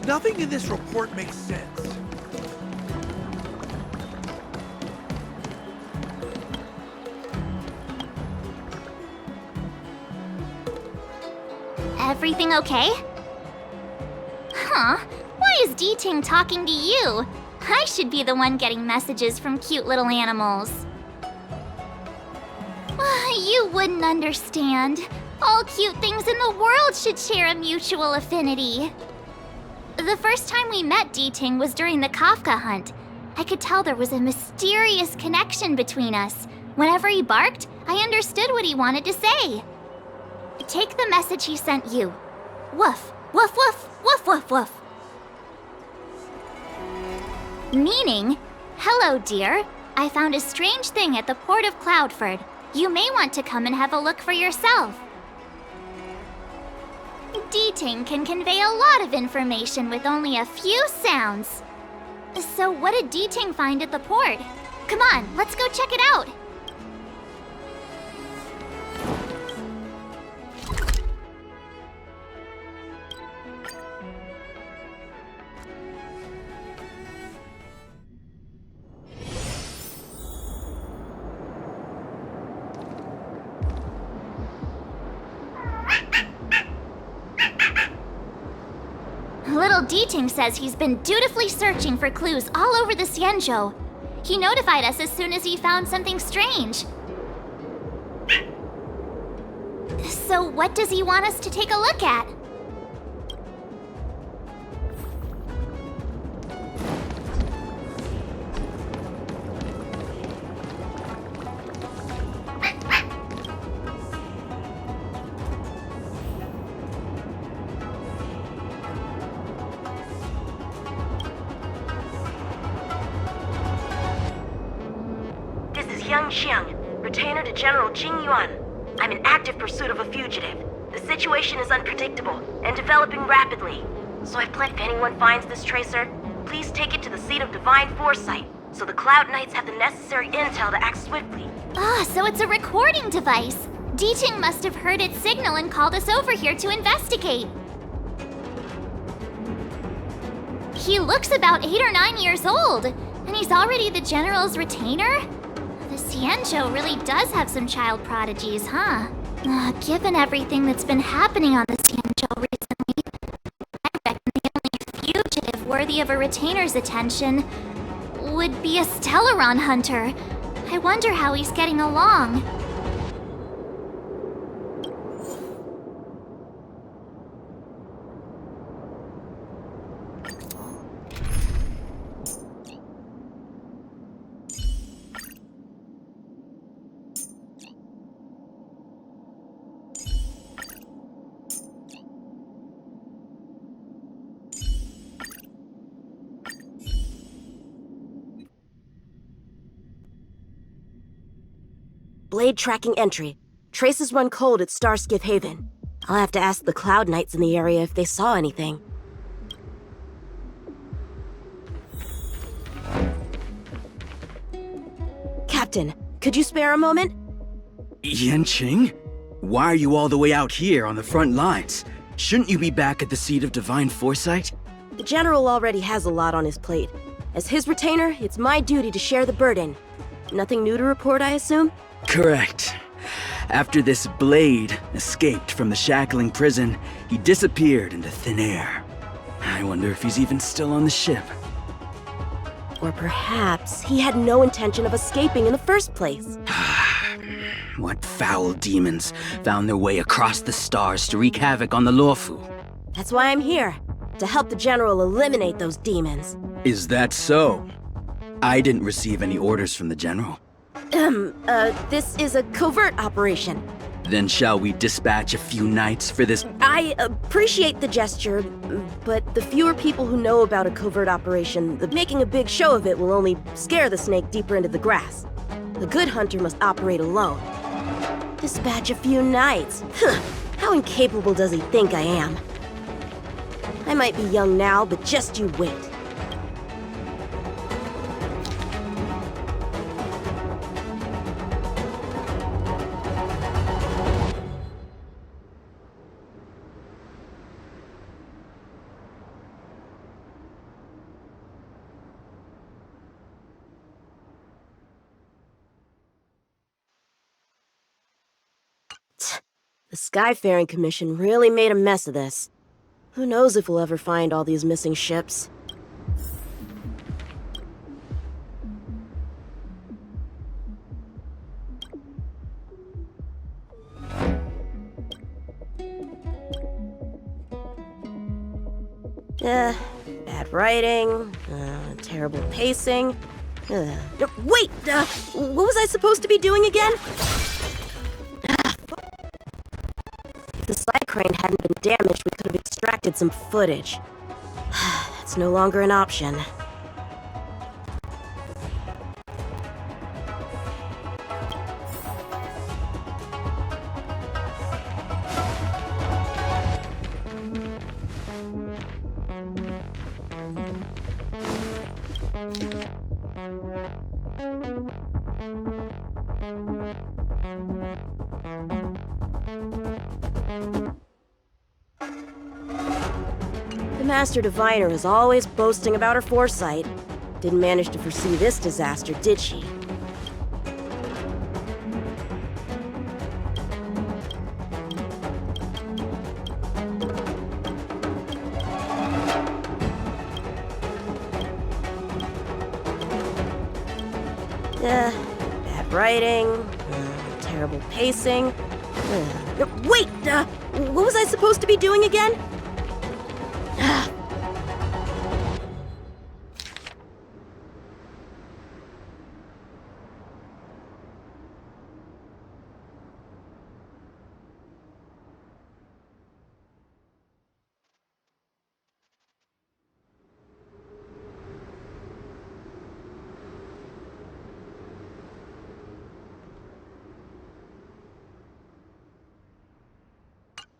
Nothing in this report makes sense. Everything okay? Huh? Why is D-Ting talking to you? I should be the one getting messages from cute little animals. You wouldn't understand. All cute things in the world should share a mutual affinity. The first time we met D-Ting was during the Kafka hunt. I could tell there was a mysterious connection between us. Whenever he barked, I understood what he wanted to say. Take the message he sent you. Woof, woof, woof, woof, woof, woof. Meaning, hello dear, I found a strange thing at the port of Cloudford. You may want to come and have a look for yourself. D-Ting can convey a lot of information with only a few sounds. So what did D-Ting find at the port? Come on, let's go check it out. Little D-Ting says he's been dutifully searching for clues all over the Xianzhou. He notified us as soon as he found something strange. So what does he want us to take a look at? Xiang, retainer to General Jingyuan. I'm in active pursuit of a fugitive. The situation is unpredictable and developing rapidly. So I've planned if anyone finds this tracer, please take it to the seat of divine foresight, so the Cloud Knights have the necessary intel to act swiftly. So it's a recording device. D-Ting must have heard its signal and called us over here to investigate. He looks about 8 or 9 years old, and he's already the General's retainer? The Xianzhou really does have some child prodigies, huh? Given everything that's been happening on the Xianzhou recently, I reckon the only fugitive worthy of a retainer's attention would be a Stellaron hunter. I wonder how he's getting along. Blade tracking entry. Traces run cold at Starskiff Haven. I'll have to ask the Cloud Knights in the area if they saw anything. Captain, could you spare a moment? Yanqing? Why are you all the way out here on the front lines? Shouldn't you be back at the seat of divine foresight? The General already has a lot on his plate. As his retainer, it's my duty to share the burden. Nothing new to report, I assume? Correct. After this Blade escaped from the shackling prison, he disappeared into thin air. I wonder if he's even still on the ship. Or perhaps he had no intention of escaping in the first place. What foul demons found their way across the stars to wreak havoc on the Luofu? That's why I'm here, to help the General eliminate those demons. Is that so? I didn't receive any orders from the General. This is a covert operation. Then shall we dispatch a few knights for this? I appreciate the gesture, but the fewer people who know about a covert operation, making a big show of it will only scare the snake deeper into the grass. The good hunter must operate alone. Dispatch a few knights? How incapable does he think I am? I might be young now, but just you wait. The Skyfaring Commission really made a mess of this. Who knows if we'll ever find all these missing ships. Bad writing, terrible pacing. Wait! What was I supposed to be doing again? If the side crane hadn't been damaged, we could have extracted some footage. It's no longer an option. The Master Diviner is always boasting about her foresight. Didn't manage to foresee this disaster, did she? Bad writing, terrible pacing. Wait! What was I supposed to be doing again?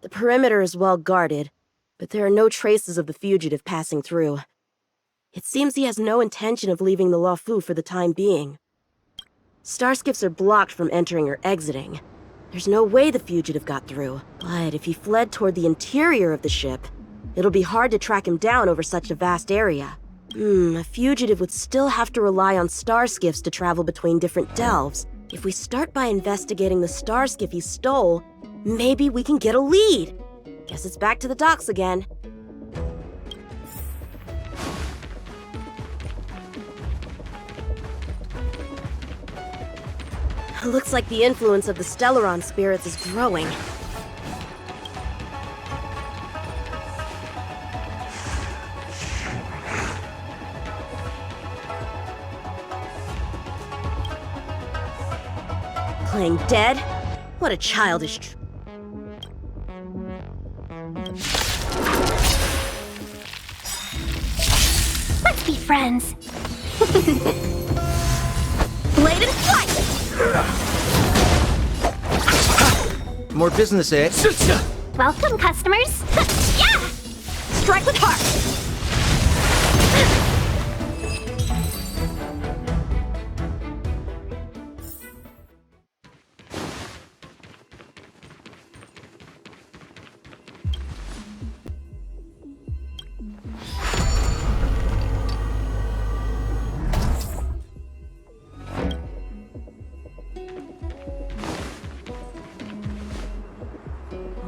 The perimeter is well guarded, but there are no traces of the fugitive passing through. It seems he has no intention of leaving the Luofu for the time being. Starskips are blocked from entering or exiting. There's no way the fugitive got through, but if he fled toward the interior of the ship, it'll be hard to track him down over such a vast area. A fugitive would still have to rely on starskiffs to travel between different delves. If we start by investigating the starskiff he stole, maybe we can get a lead. Guess it's back to the docks again. Looks like the influence of the Stellaron spirits is growing. Playing dead? What a childish... Let's be friends. Blade and flight! More business, eh? Welcome, customers. Yeah! Strike with heart!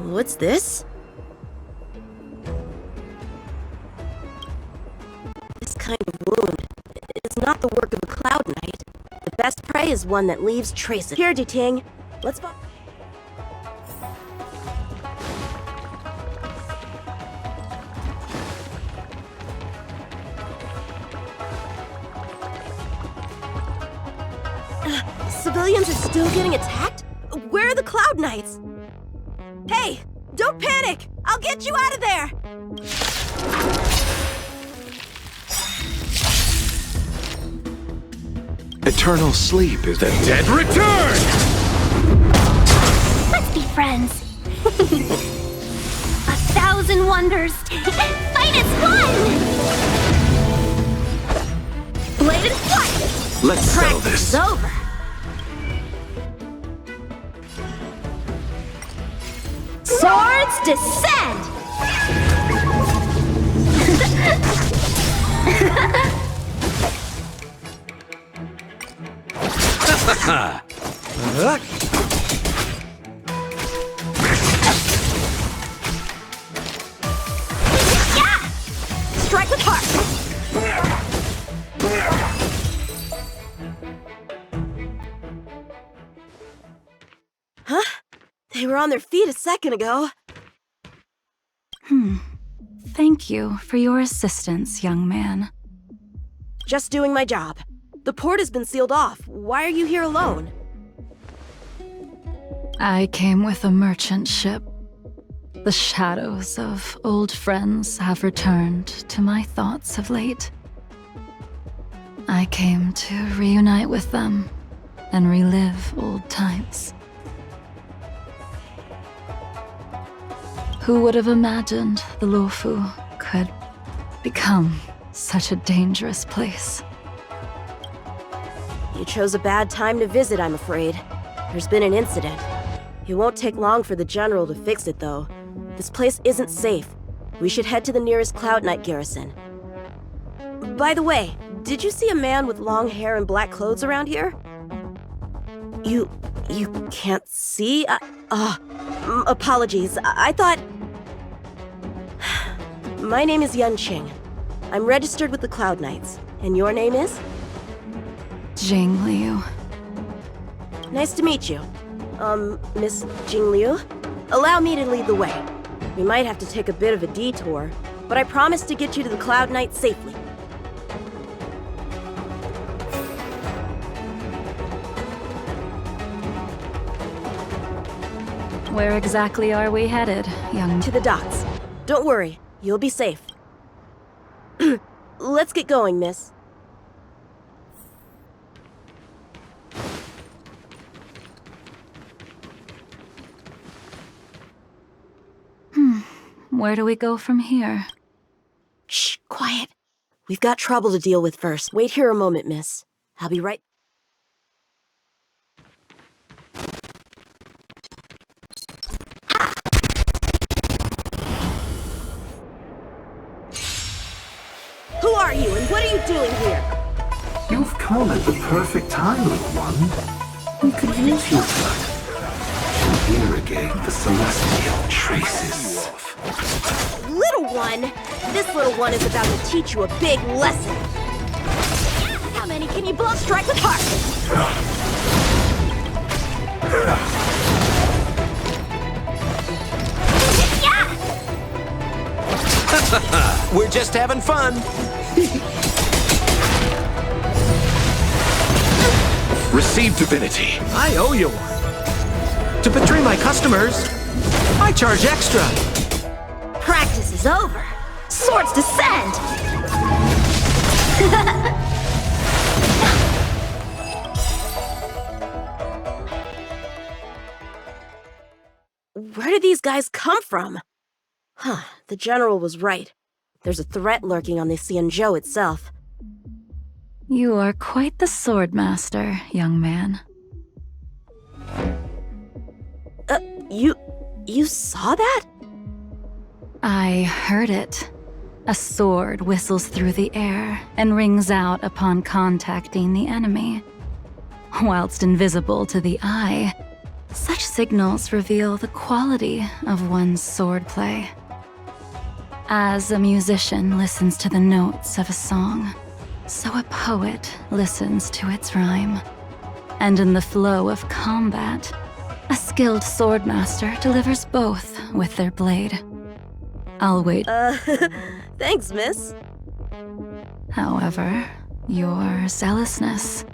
What's this? This kind of wound is not the work of a Cloud Knight. The best prey is one that leaves traces. Here, Ting. Let's go. Civilians are still getting attacked? Where are the Cloud Knights? Hey! Don't panic! I'll get you out of there! Eternal sleep is the dead return! Let's be friends. 1,000 wonders. Fight as one! Blade and flight! Let's settle Practice this. is over. Swords descend! strike with heart! Huh? They were on their feet a second ago. Thank you for your assistance, young man. Just doing my job. The port has been sealed off. Why are you here alone? I came with a merchant ship. The shadows of old friends have returned to my thoughts of late. I came to reunite with them and relive old times. Who would have imagined the Luofu could become such a dangerous place? You chose a bad time to visit, I'm afraid. There's been an incident. It won't take long for the General to fix it, though. This place isn't safe. We should head to the nearest Cloud Knight garrison. By the way, did you see a man with long hair and black clothes around here? You can't see? Apologies. I thought... My name is YANQING. I'm registered with the Cloud Knights. And your name is? Jingliu. Nice to meet you. Miss Jingliu? Allow me to lead the way. We might have to take a bit of a detour, but I promise to get you to the Cloud Knight safely. Where exactly are we headed, young... To the docks. Don't worry, you'll be safe. Let's get going, miss. Where do we go from here? Shh, quiet. We've got trouble to deal with first. Wait here a moment, miss. I'll be right... Who are you, and what are you doing here? You've come at the perfect time, little one. We could use your blood to irrigate the celestial traces. Little one? This little one is about to teach you a big lesson. How many can you blow? Strike with heart! We're just having fun. Receive divinity. I owe you one. To betray my customers, I charge extra. Practice is over. Swords descend! Where did these guys come from? Huh, the General was right. There's a threat lurking on the Xianzhou itself. You are quite the sword master, young man. You saw that? I heard it. A sword whistles through the air and rings out upon contacting the enemy. Whilst invisible to the eye, such signals reveal the quality of one's swordplay. As a musician listens to the notes of a song, so a poet listens to its rhyme. And in the flow of combat, a skilled swordmaster delivers both with their blade. I'll wait. Thanks, miss. However, your zealousness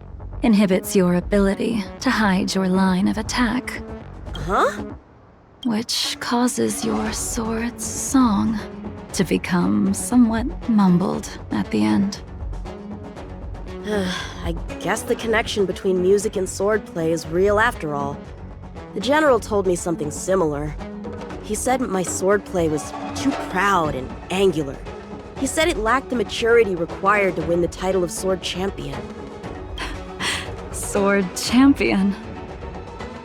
inhibits your ability to hide your line of attack, Huh? which causes your sword's song to become somewhat mumbled at the end. I guess the connection between music and swordplay is real after all. The General told me something similar. He said my swordplay was too proud and angular. He said it lacked the maturity required to win the title of Sword Champion. Sword Champion.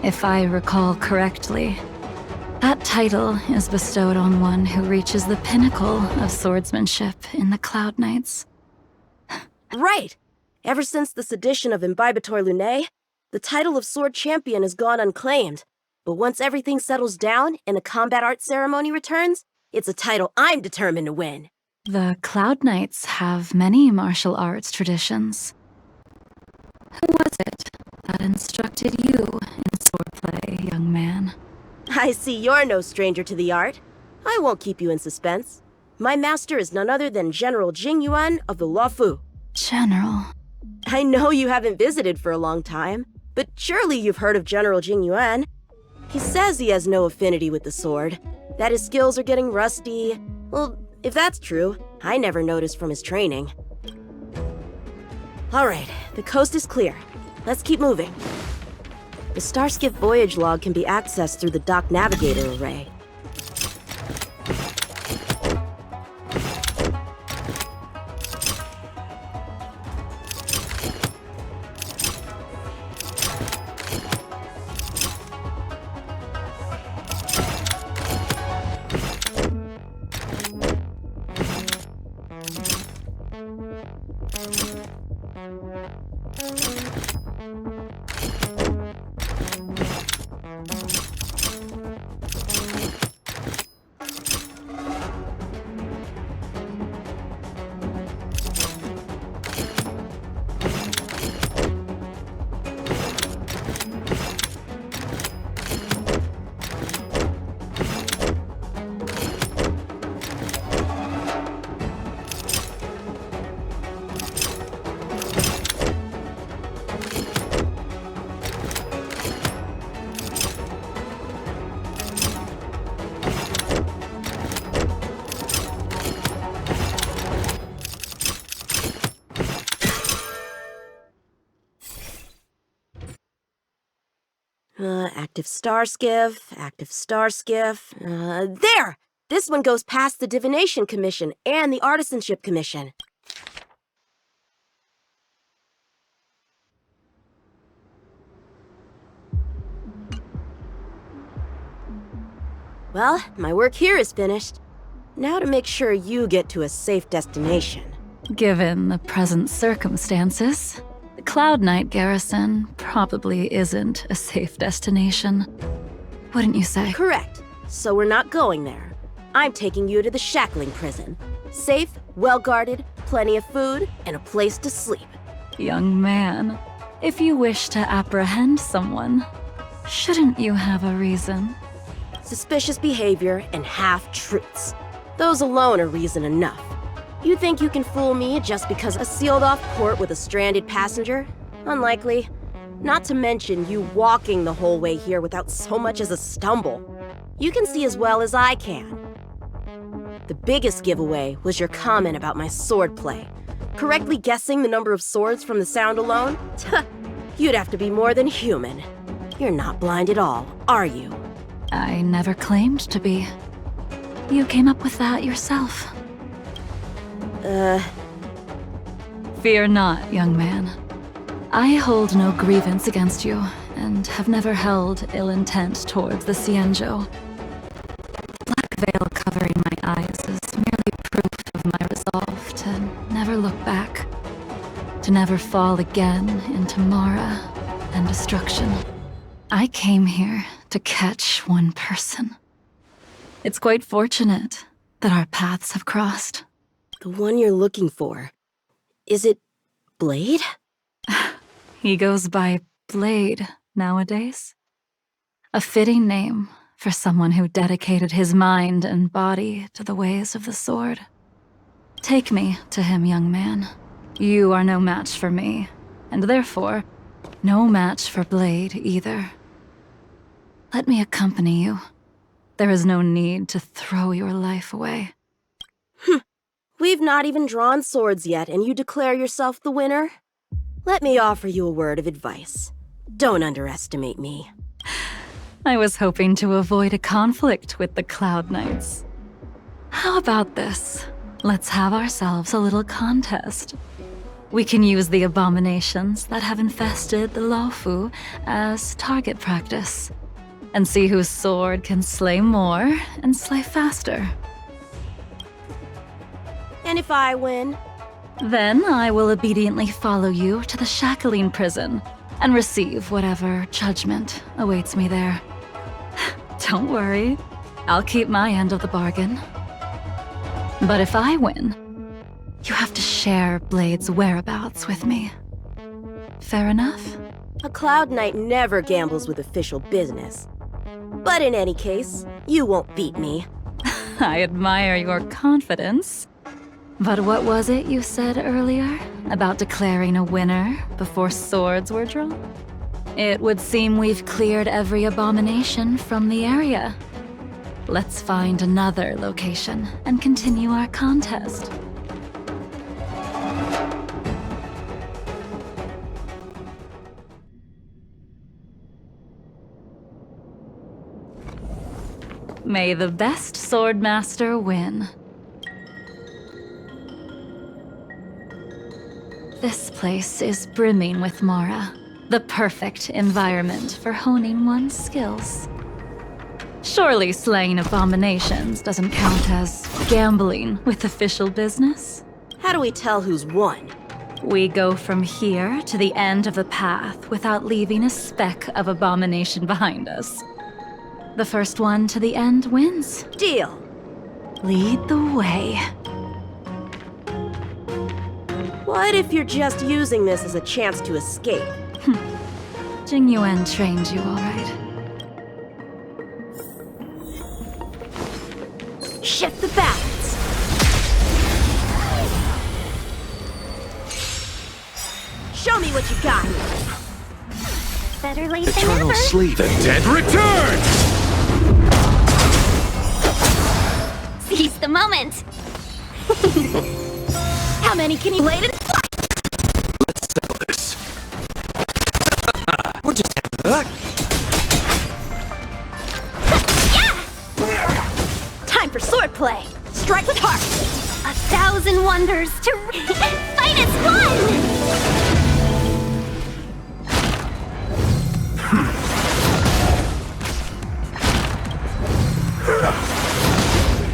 If I recall correctly, that title is bestowed on one who reaches the pinnacle of swordsmanship in the Cloud Knights. Right! Ever since the sedition of Imbibitor Lunae, the title of Sword Champion has gone unclaimed. But once everything settles down and the combat art ceremony returns, it's a title I'm determined to win. The Cloud Knights have many martial arts traditions. Who was it that instructed you in swordplay, young man? I see you're no stranger to the art. I won't keep you in suspense. My master is none other than General Jingyuan of the Luofu. General. I know you haven't visited for a long time, but surely you've heard of General Jingyuan. He says he has no affinity with the sword, that his skills are getting rusty. Well, if that's true, I never noticed from his training. Alright, the coast is clear. Let's keep moving. The Starskip voyage log can be accessed through the dock navigator array. Active Starskiff. There! This one goes past the Divination Commission and the Artisanship Commission. Well, my work here is finished. Now to make sure you get to a safe destination. Given the present circumstances, the Cloud Knight garrison probably isn't a safe destination. Wouldn't you say? Correct. So we're not going there. I'm taking you to the shackling prison. Safe, well-guarded, plenty of food, and a place to sleep. Young man, if you wish to apprehend someone, shouldn't you have a reason? Suspicious behavior and half-truths. Those alone are reason enough. You think you can fool me just because a sealed-off port with a stranded passenger? Unlikely. Not to mention you walking the whole way here without so much as a stumble. You can see as well as I can. The biggest giveaway was your comment about my swordplay. Correctly guessing the number of swords from the sound alone? You'd have to be more than human. You're not blind at all, are you? I never claimed to be. You came up with that yourself. Fear not, young man. I hold no grievance against you, and have never held ill intent towards the Xianzhou. The black veil covering my eyes is merely proof of my resolve to never look back, to never fall again into Mara and destruction. I came here to catch one person. It's quite fortunate that our paths have crossed. The one you're looking for. Is it Blade? He goes by Blade nowadays. A fitting name for someone who dedicated his mind and body to the ways of the sword. Take me to him, young man. You are no match for me, and therefore, no match for Blade either. Let me accompany you. There is no need to throw your life away. We've not even drawn swords yet, and you declare yourself the winner? Let me offer you a word of advice. Don't underestimate me. I was hoping to avoid a conflict with the Cloud Knights. How about this? Let's have ourselves a little contest. We can use the abominations that have infested the Luofu as target practice, and see whose sword can slay more and slay faster. And if I win? Then I will obediently follow you to the shackling prison and receive whatever judgment awaits me there. Don't worry, I'll keep my end of the bargain. But if I win, you have to share Blade's whereabouts with me. Fair enough? A Cloud Knight never gambles with official business. But in any case, you won't beat me. I admire your confidence. But what was it you said earlier about declaring a winner before swords were drawn? It would seem we've cleared every abomination from the area. Let's find another location and continue our contest. May the best swordmaster win. This place is brimming with Mara, the perfect environment for honing one's skills. Surely slaying abominations doesn't count as gambling with official business? How do we tell who's won? We go from here to the end of the path without leaving a speck of abomination behind us. The first one to the end wins. Deal. Lead the way. What if you're just using this as a chance to escape? Jingyuan trained you all right. Shift the balance. Show me what you got. Better late than Eternal never. sleep. The dead return! Seize the moment. How many can you blade it? Let's settle this. We're just Time for swordplay. Strike with heart. 1,000 wonders to fight as one!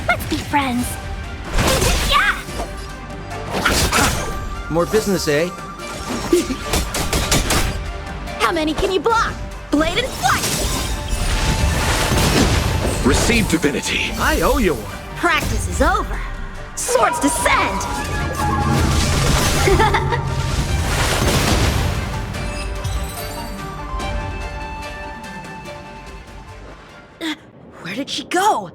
Let's be friends. Yeah! more business, eh? How many can you block? Blade and flight! Receive divinity. I owe you one. Practice is over. Swords descend! Where did she go?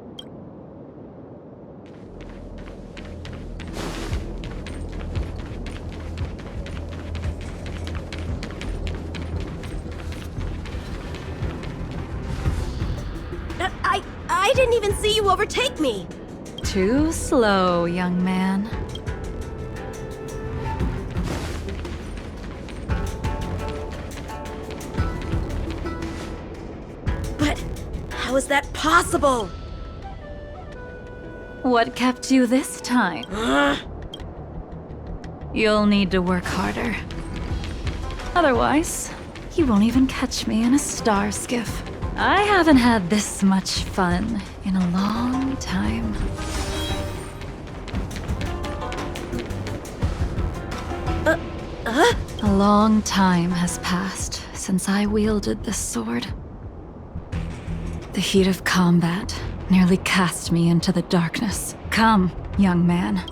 I didn't even see you overtake me. Too slow, young man. But how is that possible? What kept you this time? You'll need to work harder. Otherwise, you won't even catch me in a star skiff. I haven't had this much fun in a long time. A long time has passed since I wielded this sword. The heat of combat nearly cast me into the darkness. Come, young man.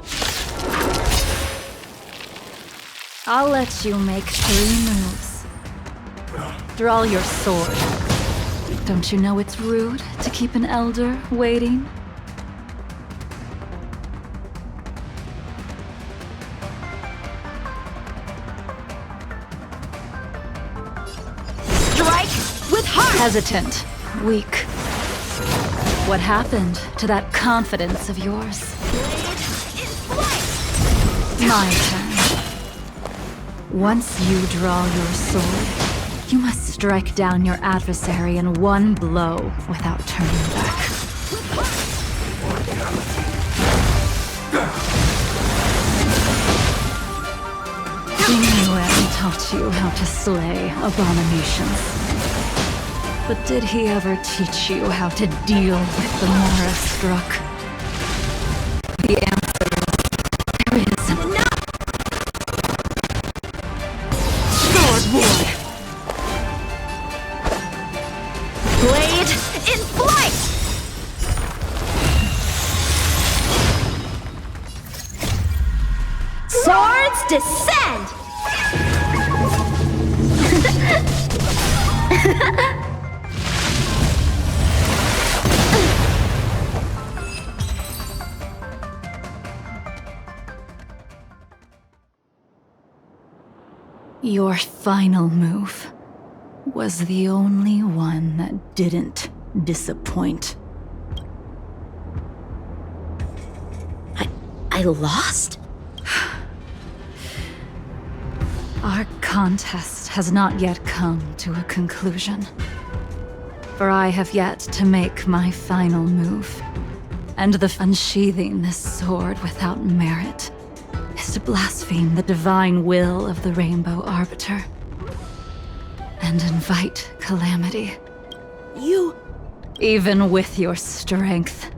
I'll let you make 3 moves. Draw your sword. Don't you know it's rude to keep an elder waiting? Strike with heart! Hesitant, weak. What happened to that confidence of yours? My turn. Once you draw your sword, you must strike down your adversary in one blow without turning back. Jingyuan taught you how to slay abominations. But did he ever teach you how to deal with the Mara struck? The answer is there isn't. Sword war! Blade in flight! Let's descend! Your final move was the only one that didn't disappoint. I lost? Our contest has not yet come to a conclusion. For I have yet to make my final move. And the unsheathing this sword without merit is to blaspheme the divine will of the Rainbow Arbiter. And invite calamity. You... Even with your strength,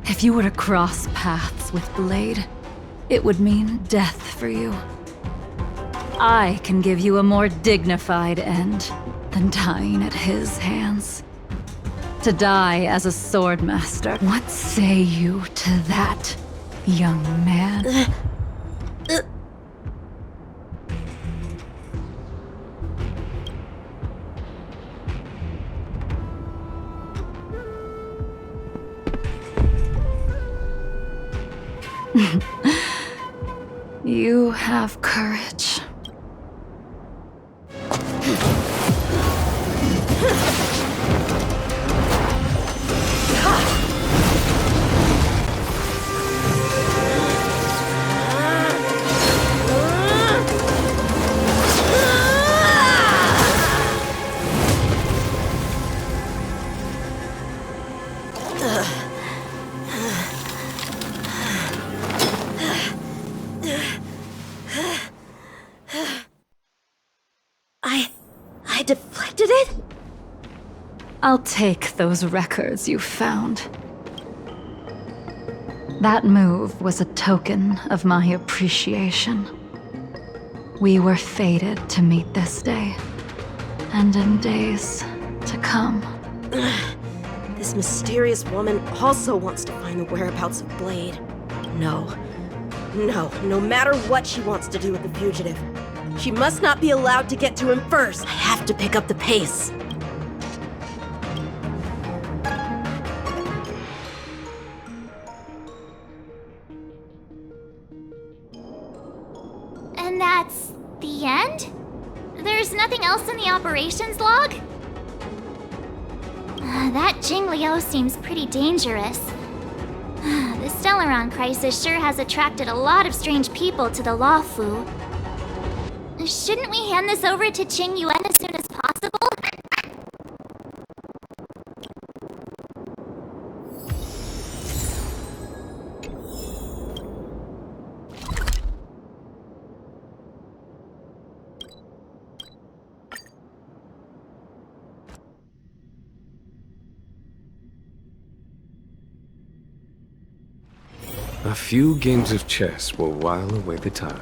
if you were to cross paths with Blade, it would mean death for you. I can give you a more dignified end than dying at his hands. To die as a swordmaster. What say you to that, young man? You have courage. I deflected it? I'll take those records you found. That move was a token of my appreciation. We were fated to meet this day, and in days to come. This mysterious woman also wants to find the whereabouts of Blade. No matter what she wants to do with the fugitive, she must not be allowed to get to him first. I have to pick up the pace. And that's the end? There's nothing else in the operations log? That Jinglio seems pretty dangerous. The Stellaron crisis sure has attracted a lot of strange people to the Luofu. Shouldn't we hand this over to Qing Yuan as soon as possible? A few games of chess will while away the time.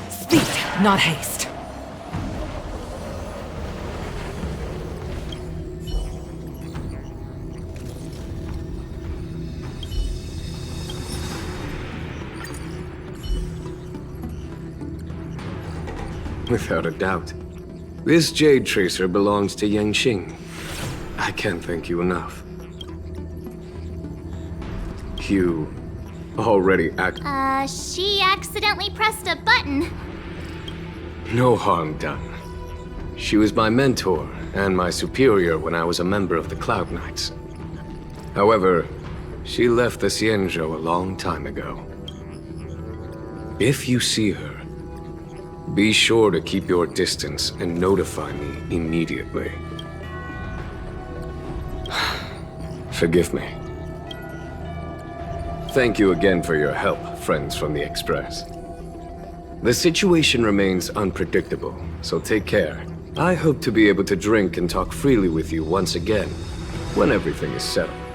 Speed, not haste. Without a doubt. This Jade Tracer belongs to YANQING. I can't thank you enough. You already She accidentally pressed a button. No harm done. She was my mentor and my superior when I was a member of the Cloud Knights. However, she left the Xianzhou a long time ago. If you see her, be sure to keep your distance and notify me immediately. Forgive me. Thank you again for your help, friends from the Express. The situation remains unpredictable, so take care. I hope to be able to drink and talk freely with you once again, when everything is settled.